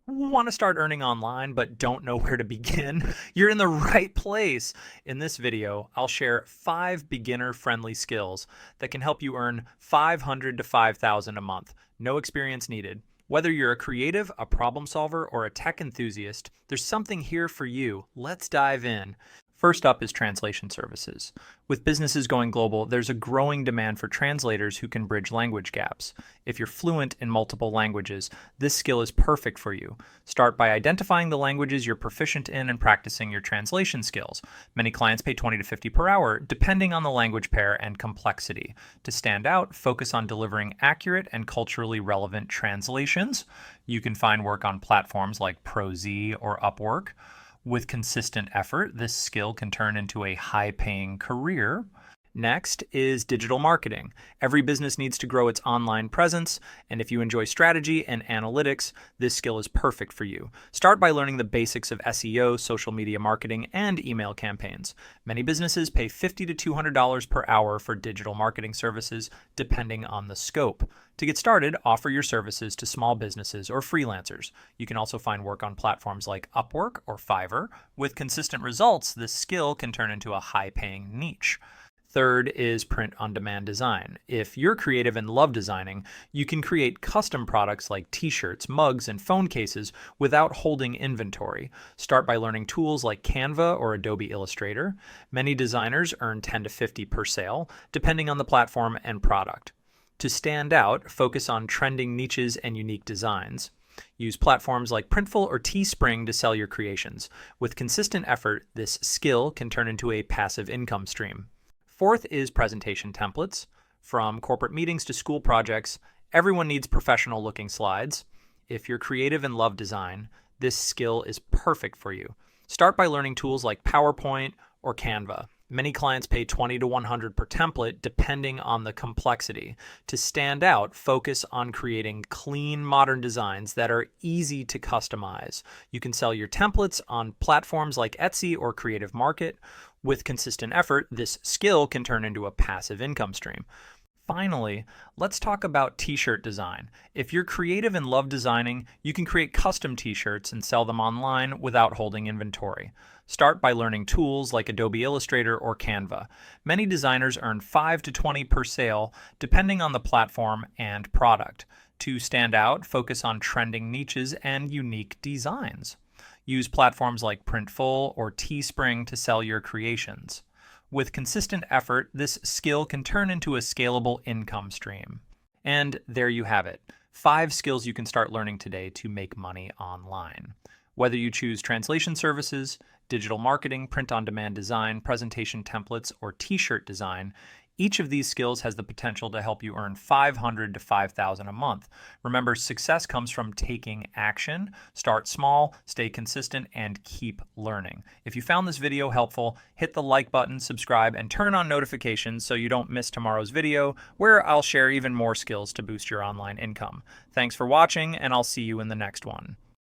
Want to start earning online but don't know where to begin? You're in the right place. In this video, I'll share 5 beginner-friendly skills that can help you earn 500 to 5,000 a month. No experience needed. Whether you're a creative, a problem solver, or a tech enthusiast, there's something here for you. Let's dive in. First up is translation services. With businesses going global, there's a growing demand for translators who can bridge language gaps. If you're fluent in multiple languages, this skill is perfect for you. Start by identifying the languages you're proficient in and practicing your translation skills. Many clients pay 20 to 50 per hour, depending on the language pair and complexity. To stand out, focus on delivering accurate and culturally relevant translations. You can find work on platforms like ProZ or Upwork. With consistent effort, this skill can turn into a high-paying career. Next is digital marketing. Every business needs to grow its online presence, and if you enjoy strategy and analytics, this skill is perfect for you. Start by learning the basics of SEO, social media marketing, and email campaigns. Many businesses pay $50 to $200 per hour for digital marketing services, depending on the scope. To get started, offer your services to small businesses or freelancers. You can also find work on platforms like Upwork or Fiverr. With consistent results, this skill can turn into a high-paying niche. Third is print-on-demand design. If you're creative and love designing, you can create custom products like t-shirts, mugs, and phone cases without holding inventory. Start by learning tools like Canva or Adobe Illustrator. Many designers earn 10 to 50 per sale, depending on the platform and product. To stand out, focus on trending niches and unique designs. Use platforms like Printful or Teespring to sell your creations. With consistent effort, this skill can turn into a passive income stream. Fourth is presentation templates. From corporate meetings to school projects, everyone needs professional-looking slides. If you're creative and love design, this skill is perfect for you. Start by learning tools like PowerPoint or Canva. Many clients pay 20 to 100 per template, depending on the complexity. To stand out, focus on creating clean, modern designs that are easy to customize. You can sell your templates on platforms like Etsy or Creative Market. With consistent effort, this skill can turn into a passive income stream. Finally, let's talk about t-shirt design. If you're creative and love designing, you can create custom t-shirts and sell them online without holding inventory. Start by learning tools like Adobe Illustrator or Canva. Many designers earn 5 to 20 per sale, depending on the platform and product. To stand out, focus on trending niches and unique designs. Use platforms like Printful or Teespring to sell your creations. With consistent effort, this skill can turn into a scalable income stream. And there you have it. 5 skills you can start learning today to make money online. Whether you choose translation services, digital marketing, print-on-demand design, presentation templates, or t-shirt design, each of these skills has the potential to help you earn 500 to 5,000 a month. Remember, success comes from taking action. Start small, stay consistent, and keep learning. If you found this video helpful, hit the like button, subscribe, and turn on notifications so you don't miss tomorrow's video, where I'll share even more skills to boost your online income. Thanks for watching, and I'll see you in the next one.